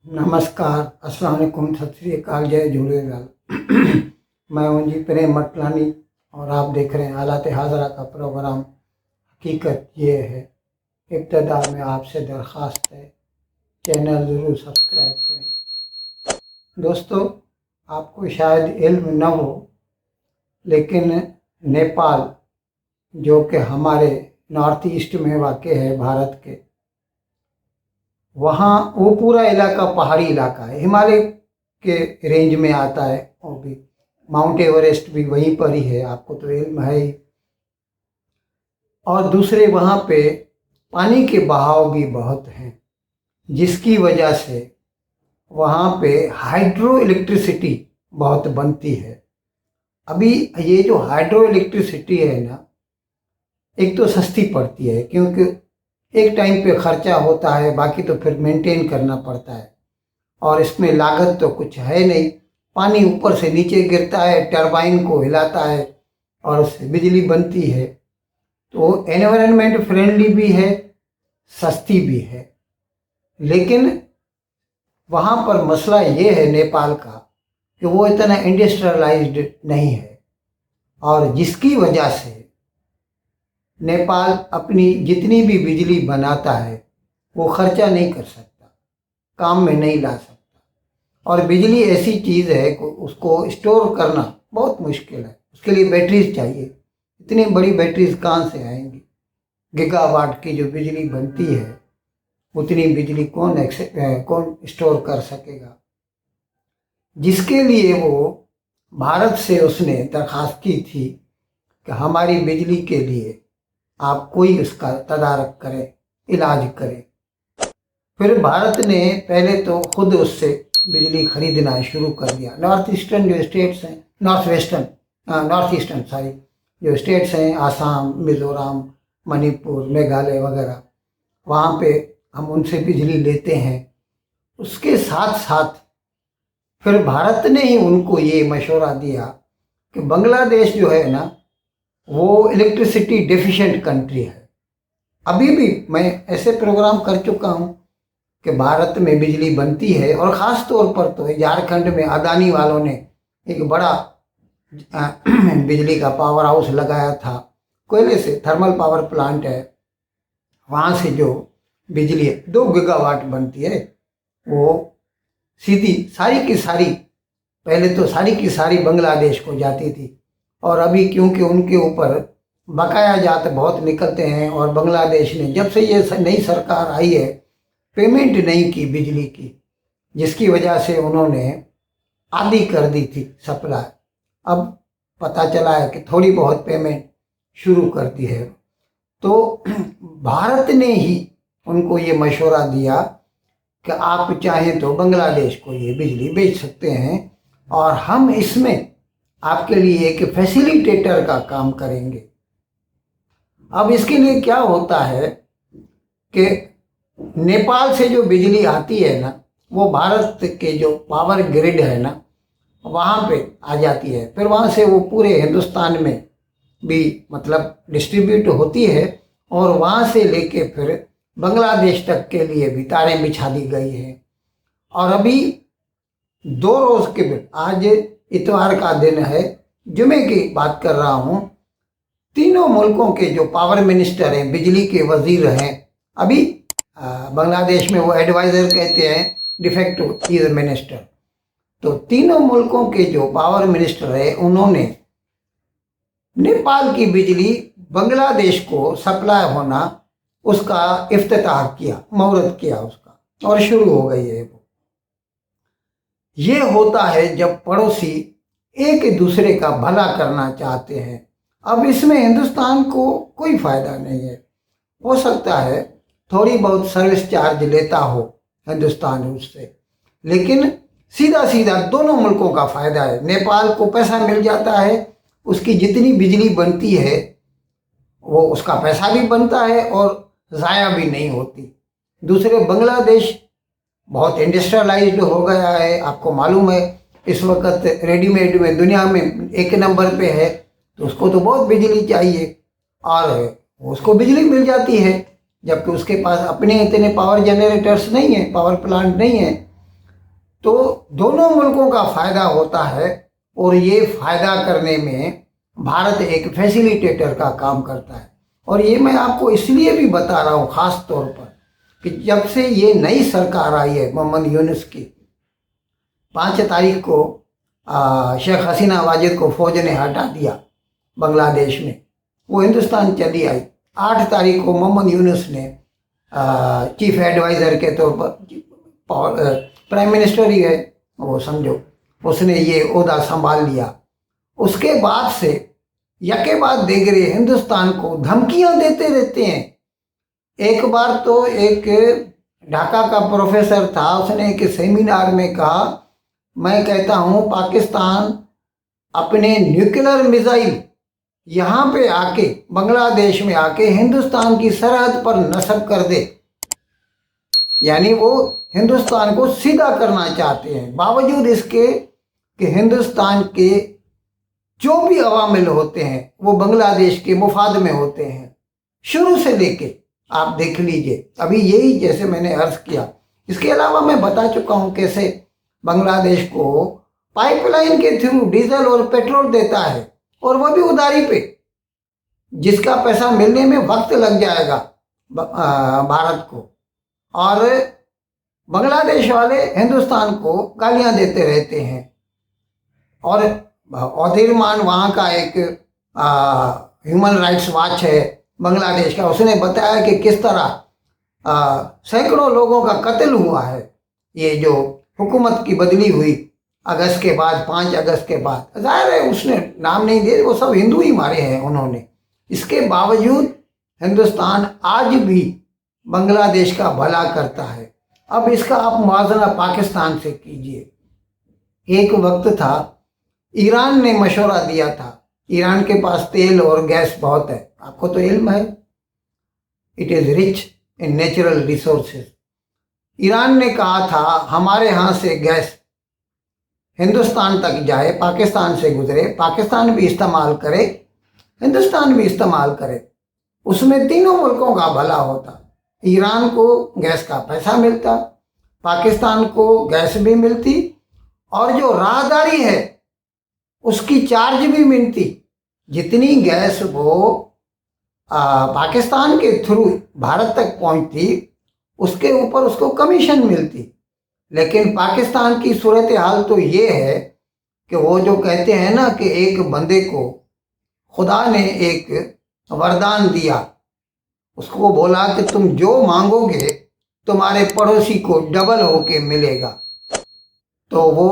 नमस्कार, अस्सलाम वालेकुम, सत श्री अकाल, जय झूलेलाल। मैं हूं जी प्रेम मटलानी और आप देख रहे हैं हालात हाजरा का प्रोग्राम। हकीकत ये है, इब्तदा में आपसे दरख्वास्त है, चैनल ज़रूर सब्सक्राइब करें। दोस्तों, आपको शायद इल्म न हो, लेकिन नेपाल जो कि हमारे नॉर्थ ईस्ट में वाक़ है भारत के, वहाँ वो पूरा इलाका पहाड़ी इलाका है, हिमालय के रेंज में आता है। वो भी माउंट एवरेस्ट भी वहीं पर ही है, आपको तो इल्म है ही। और दूसरे वहाँ पे पानी के बहाव भी बहुत हैं, जिसकी वजह से वहाँ पे हाइड्रो इलेक्ट्रिसिटी बहुत बनती है। अभी ये जो हाइड्रो इलेक्ट्रिसिटी है ना, एक तो सस्ती पड़ती है क्योंकि एक टाइम पे खर्चा होता है, बाकी तो फिर मेंटेन करना पड़ता है। और इसमें लागत तो कुछ है नहीं, पानी ऊपर से नीचे गिरता है, टरबाइन को हिलाता है और उससे बिजली बनती है। तो एनवायरनमेंट फ्रेंडली भी है, सस्ती भी है। लेकिन वहाँ पर मसला ये है नेपाल का कि वो इतना इंडस्ट्रियलाइज्ड नहीं है, और जिसकी वजह से नेपाल अपनी जितनी भी बिजली बनाता है वो खर्चा नहीं कर सकता, काम में नहीं ला सकता। और बिजली ऐसी चीज़ है कि उसको स्टोर करना बहुत मुश्किल है, उसके लिए बैटरीज चाहिए। इतनी बड़ी बैटरीज कहाँ से आएंगी? गीगावाट की जो बिजली बनती है, उतनी बिजली कौन स्टोर कर सकेगा? जिसके लिए वो भारत से उसने दरख्वास्त की थी कि हमारी बिजली के लिए आप कोई उसका तदारक करें, इलाज करें। फिर भारत ने पहले तो खुद उससे बिजली खरीदना शुरू कर दिया। नॉर्थ ईस्टर्न जो स्टेट्स हैं, नॉर्थ ईस्टर्न सारी जो स्टेट्स हैं, आसाम, मिज़ोरम, मणिपुर, मेघालय वगैरह, वहाँ पे हम उनसे बिजली लेते हैं। उसके साथ साथ फिर भारत ने ही उनको ये मशवरा दिया कि बांग्लादेश जो है ना, वो इलेक्ट्रिसिटी डेफिशिएंट कंट्री है। अभी भी मैं ऐसे प्रोग्राम कर चुका हूँ कि भारत में बिजली बनती है, और ख़ास तौर पर तो झारखंड में अदानी वालों ने एक बड़ा बिजली का पावर हाउस लगाया था। कोयले से थर्मल पावर प्लांट है, वहाँ से जो बिजली 2 गीगावाट बनती है, वो सीधी सारी की सारी, पहले तो सारी की सारी बांग्लादेश को जाती थी। और अभी क्योंकि उनके ऊपर बकाया जात बहुत निकलते हैं, और बांग्लादेश ने जब से ये नई सरकार आई है पेमेंट नहीं की बिजली की, जिसकी वजह से उन्होंने आधी कर दी थी सप्लाई। अब पता चला है कि थोड़ी बहुत पेमेंट शुरू कर दी है। तो भारत ने ही उनको ये मशवरा दिया कि आप चाहें तो बांग्लादेश को ये बिजली बेच सकते हैं, और हम इसमें आपके लिए एक फैसिलिटेटर का काम करेंगे। अब इसके लिए क्या होता है कि नेपाल से जो बिजली आती है ना, वो भारत के जो पावर ग्रिड है ना, वहाँ पे आ जाती है। फिर वहाँ से वो पूरे हिंदुस्तान में भी मतलब डिस्ट्रीब्यूट होती है, और वहाँ से लेके फिर बांग्लादेश तक के लिए भी तारें बिछा दी गई हैं। और अभी 2 रोज़ के बाद, आज इतवार का दिन है, जुमे की बात कर रहा हूँ, तीनों मुल्कों के जो पावर मिनिस्टर हैं, बिजली के वजीर हैं, अभी बांग्लादेश में वो एडवाइज़र कहते हैं, डिफेक्टिव चीफ मिनिस्टर। तो तीनों मुल्कों के जो पावर मिनिस्टर हैं, उन्होंने नेपाल की बिजली बांग्लादेश को सप्लाई होना उसका इफ्तिताह किया, मुहूर्त किया उसका, और शुरू हो गई है वो। ये होता है जब पड़ोसी एक दूसरे का भला करना चाहते हैं। अब इसमें हिंदुस्तान को कोई फ़ायदा नहीं है। हो सकता है थोड़ी बहुत सर्विस चार्ज लेता हो हिंदुस्तान उससे, लेकिन सीधा सीधा दोनों मुल्कों का फ़ायदा है। नेपाल को पैसा मिल जाता है, उसकी जितनी बिजली बनती है वो उसका पैसा भी बनता है और ज़ाया भी नहीं होती। दूसरे बांग्लादेश बहुत इंडस्ट्रियलाइज्ड हो गया है, आपको मालूम है, इस वक्त रेडीमेड में दुनिया में 1 नंबर पे है, तो उसको तो बहुत बिजली चाहिए, और उसको बिजली मिल जाती है, जबकि उसके पास अपने इतने पावर जनरेटर्स नहीं है, पावर प्लांट नहीं है। तो दोनों मुल्कों का फायदा होता है और ये फायदा करने में भारत एक फैसिलिटेटर का काम करता है। और ये मैं आपको इसलिए भी बता रहा हूँ ख़ास तौर पर कि जब से ये नई सरकार आई है मोहम्मद यूनुस की, 5 तारीख को शेख हसीना वाजिद को फौज ने हटा दिया बांग्लादेश में, वो हिंदुस्तान चली आई। 8 तारीख को मोहम्मद यूनुस ने चीफ एडवाइज़र के तौर पर, प्राइम मिनिस्टर ही है वो समझो, उसने ये ओहदा संभाल लिया। उसके बाद से यके बाद देगरे हिंदुस्तान को धमकियां देते रहते हैं। एक बार तो एक ढाका का प्रोफेसर था, उसने एक सेमिनार में कहा, मैं कहता हूं पाकिस्तान अपने न्यूक्लियर मिसाइल यहाँ पे आके बांग्लादेश में आके हिंदुस्तान की सरहद पर नस्ब कर दे, यानी वो हिंदुस्तान को सीधा करना चाहते हैं। बावजूद इसके कि हिंदुस्तान के जो भी अवामिल होते हैं वो बांग्लादेश के मुफाद में होते हैं शुरू से लेके, आप देख लीजिए। अभी यही जैसे मैंने अर्ज किया, इसके अलावा मैं बता चुका हूँ कैसे बांग्लादेश को पाइपलाइन के थ्रू डीजल और पेट्रोल देता है, और वो भी उधारी पे, जिसका पैसा मिलने में वक्त लग जाएगा भारत को। और बांग्लादेश वाले हिंदुस्तान को गालियां देते रहते हैं। और औधिरमान वहाँ का एक ह्यूमन राइट्स वॉच है बांग्लादेश का, उसने बताया कि किस तरह सैकड़ों लोगों का कत्ल हुआ है। ये जो हुकूमत की बदली हुई अगस्त के बाद, 5 अगस्त के बाद, जाहिर है उसने नाम नहीं दिए, वो सब हिंदू ही मारे हैं उन्होंने। इसके बावजूद हिंदुस्तान आज भी बांग्लादेश का भला करता है। अब इसका आप मुआवजा पाकिस्तान से कीजिए। एक वक्त था ईरान ने मशवरा दिया था, ईरान के पास तेल और गैस बहुत है, आपको तो इल्म है, it is rich in natural resources. Iran ने कहा था हमारे यहाँ से गैस हिंदुस्तान तक जाए, पाकिस्तान से गुजरे, पाकिस्तान भी इस्तेमाल करे, हिंदुस्तान भी इस्तेमाल करे, उसमें तीनों मुल्कों का भला होता। ईरान को गैस का पैसा मिलता, पाकिस्तान को गैस भी मिलती, और जो राहदारी है उसकी चार्ज भी मिलती। जितनी गैस वो पाकिस्तान के थ्रू भारत तक पहुंचती, उसके ऊपर उसको कमीशन मिलती। लेकिन पाकिस्तान की सूरत हाल तो ये है कि वो जो कहते हैं ना कि एक बंदे को खुदा ने एक वरदान दिया, उसको बोला कि तुम जो मांगोगे तुम्हारे पड़ोसी को डबल होके मिलेगा। तो वो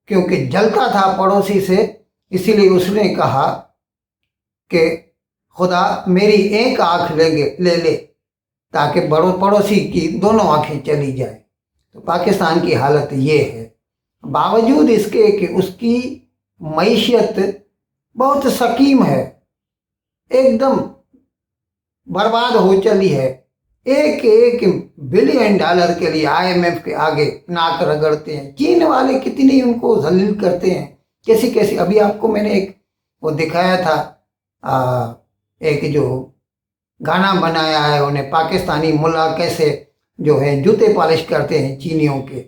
क्योंकि जलता था पड़ोसी से, इसीलिए उसने कहा कि खुदा मेरी एक आँख ले ले ताकि बड़ो पड़ोसी की दोनों आँखें चली जाए। तो पाकिस्तान की हालत ये है, बावजूद इसके कि उसकी मईशत बहुत सकीम है, एकदम बर्बाद हो चली है। $1 बिलियन के लिए IMF के आगे नाक रगड़ते हैं। चीन वाले कितनी उनको जलील करते हैं, कैसी कैसी। अभी आपको मैंने एक वो दिखाया था, एक जो गाना बनाया है उन्हें, पाकिस्तानी मुल्ला कैसे जो है जूते पॉलिश करते हैं चीनियों के,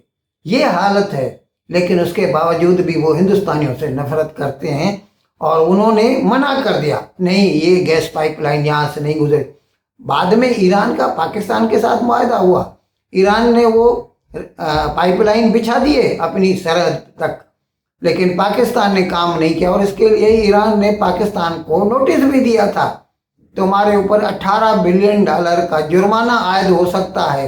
ये हालत है। लेकिन उसके बावजूद भी वो हिंदुस्तानियों से नफरत करते हैं, और उन्होंने मना कर दिया, नहीं ये गैस पाइपलाइन यहाँ से नहीं गुजरे। बाद में ईरान का पाकिस्तान के साथ मुआहदा हुआ, ईरान ने वो पाइपलाइन बिछा दिए अपनी सरहद तक, लेकिन पाकिस्तान ने काम नहीं किया। और इसके लिए ईरान ने पाकिस्तान को नोटिस भी दिया था, तुम्हारे ऊपर $18 बिलियन का जुर्माना आयद हो सकता है,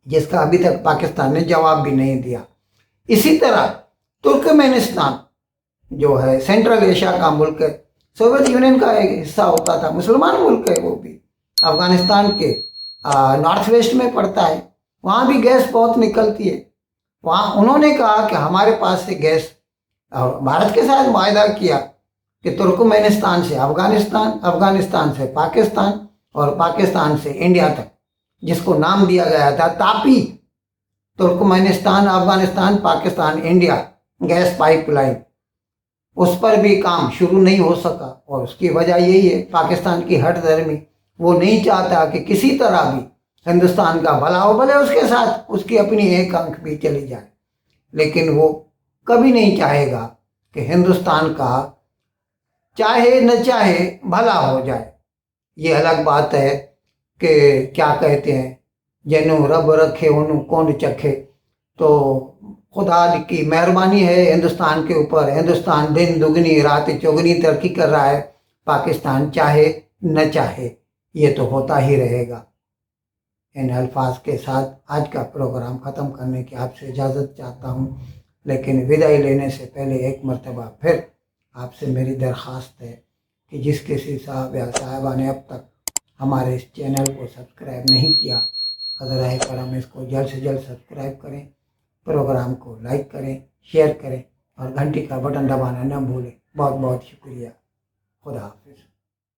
जिसका अभी तक पाकिस्तान ने जवाब भी नहीं दिया। इसी तरह तुर्कमेनिस्तान जो है सेंट्रल एशिया का मुल्क है, सोवियत यूनियन का एक हिस्सा होता था, मुसलमान मुल्क है वो भी, अफगानिस्तान के नॉर्थ वेस्ट में पड़ता है, वहाँ भी गैस बहुत निकलती है। वहाँ उन्होंने कहा कि हमारे पास से गैस, भारत के साथ मुआहदा किया कि तुर्कमेनिस्तान से अफगानिस्तान, अफगानिस्तान से पाकिस्तान, और पाकिस्तान से इंडिया तक, जिसको नाम दिया गया था Tapi, Turkmenistan, Afghanistan, Pakistan, India gas pipeline. उस पर भी काम शुरू नहीं हो सका, और उसकी वजह यही है पाकिस्तान की हट धर्मी। वो नहीं चाहता कि किसी तरह भी हिंदुस्तान का भला हो, भले उसके साथ उसकी अपनी एक आंख भी चली जाए। लेकिन वो कभी नहीं चाहेगा कि हिंदुस्तान का चाहे न चाहे भला हो जाए। ये अलग बात है कि क्या कहते हैं, जैनु रब रखे उनु कौन चखे। तो खुदा की मेहरबानी है हिंदुस्तान के ऊपर। हिंदुस्तान दिन दुगनी रात चौगनी तरक्की कर रहा है। पाकिस्तान चाहे न चाहे ये तो होता ही रहेगा। इन अल्फाज के साथ आज का प्रोग्राम ख़त्म करने की आपसे इजाज़त चाहता हूँ, लेकिन विदाई लेने से पहले एक मर्तबा फिर आपसे मेरी दरख्वास्त है कि जिस किसी साहब या साहिबा ने अब तक हमारे इस चैनल को सब्सक्राइब नहीं किया, हज़राए करम इसको जल्द से जल्द सब्सक्राइब करें, प्रोग्राम को लाइक करें, शेयर करें और घंटी का बटन दबाना न भूलें। बहुत बहुत शुक्रिया। खुदा हाफिज़।